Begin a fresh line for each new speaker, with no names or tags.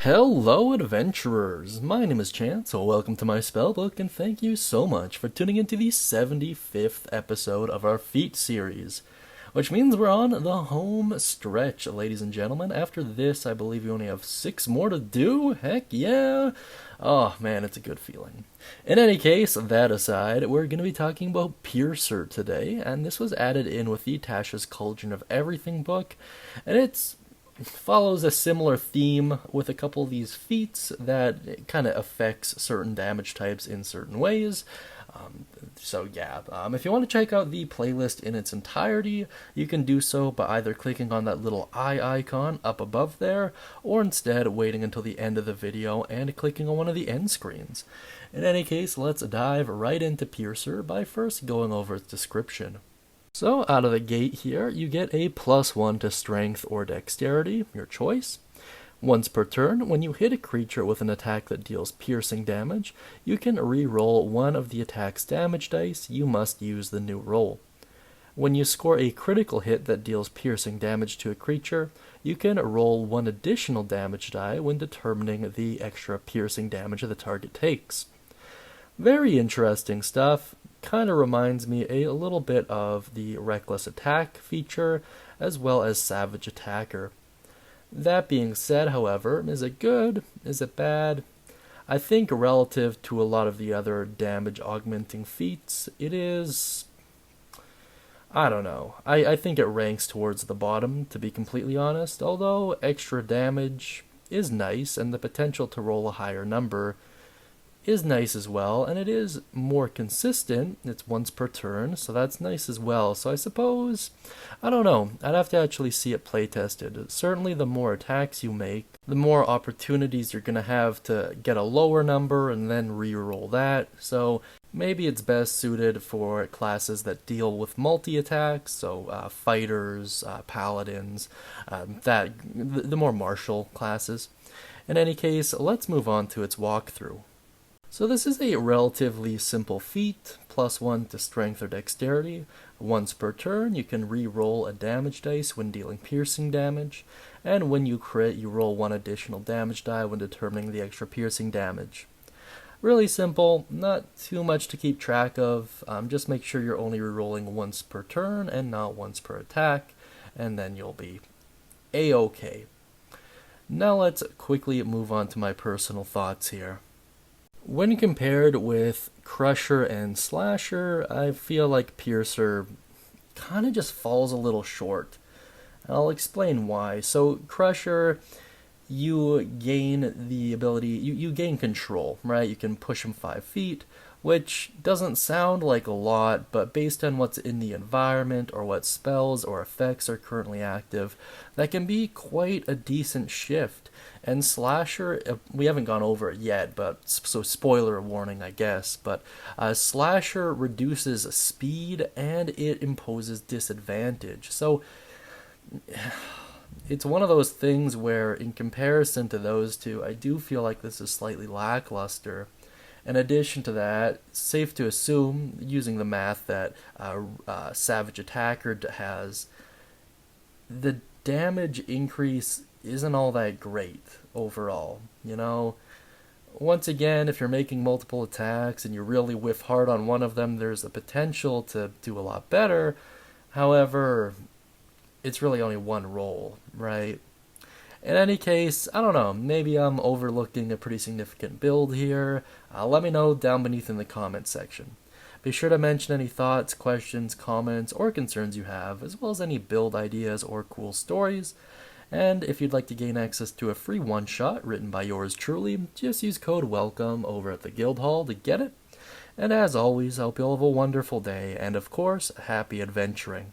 Hello adventurers, my name is Chance, so welcome to my spellbook, and thank you so much for tuning into the 75th episode of our Feat series. Which means we're on the home stretch, ladies and gentlemen. After this, I believe we only have 6 more to do. Heck yeah! Oh man, it's a good feeling. In any case, that aside, we're going to be talking about Piercer today, and this was added in with the Tasha's Cauldron of Everything book, and it follows a similar theme with a couple of these feats that kind of affects certain damage types in certain ways. If you want to check out the playlist in its entirety, you can do so by either clicking on that little eye icon up above there, or instead waiting until the end of the video and clicking on one of the end screens. In any case, let's dive right into Piercer by first going over its description. So, out of the gate here, you get a +1 to Strength or Dexterity, your choice. Once per turn, when you hit a creature with an attack that deals piercing damage, you can re-roll one of the attack's damage dice. You must use the new roll. When you score a critical hit that deals piercing damage to a creature, you can roll one additional damage die when determining the extra piercing damage the target takes. Very interesting stuff. Kind of reminds me a little bit of the Reckless Attack feature, as well as Savage Attacker. That being said, however, is it good? Is it bad? I think relative to a lot of the other damage augmenting feats, it is... I don't know. I think it ranks towards the bottom, to be completely honest, although extra damage is nice, and the potential to roll a higher number is nice as well, and it is more consistent. It's once per turn, so that's nice as well. So I suppose, I don't know, I'd have to actually see it play tested. Certainly the more attacks you make, the more opportunities you're going to have to get a lower number and then re-roll that. So maybe it's best suited for classes that deal with multi-attacks, so fighters, paladins, the more martial classes. In any case, let's move on to its walkthrough. So this is a relatively simple feat, +1 to Strength or Dexterity. Once per turn, you can re-roll a damage dice when dealing piercing damage, and when you crit, you roll one additional damage die when determining the extra piercing damage. Really simple, not too much to keep track of. Just make sure you're only re-rolling once per turn and not once per attack, and then you'll be A-okay. Now let's quickly move on to my personal thoughts here. When compared with Crusher and Slasher, I feel like Piercer kind of just falls a little short. I'll explain why. So Crusher, you gain the ability, you gain control, right? You can push him 5 feet, which doesn't sound like a lot, but based on what's in the environment or what spells or effects are currently active, that can be quite a decent shift. And Slasher, we haven't gone over it yet, but so spoiler warning, I guess, but Slasher reduces speed and it imposes disadvantage. So it's one of those things where, in comparison to those two, I do feel like this is slightly lackluster. In addition to that, safe to assume, using the math that Savage Attacker has, the damage increase isn't all that great overall, you know? Once again, if you're making multiple attacks and you really whiff hard on one of them, there's a potential to do a lot better. However, it's really only one roll, right? In any case, I don't know, maybe I'm overlooking a pretty significant build here. Let me know down beneath in the comments section. Be sure to mention any thoughts, questions, comments, or concerns you have, as well as any build ideas or cool stories. And if you'd like to gain access to a free one-shot written by yours truly, just use code WELCOME over at the Guildhall to get it. And as always, I hope you all have a wonderful day, and of course, happy adventuring.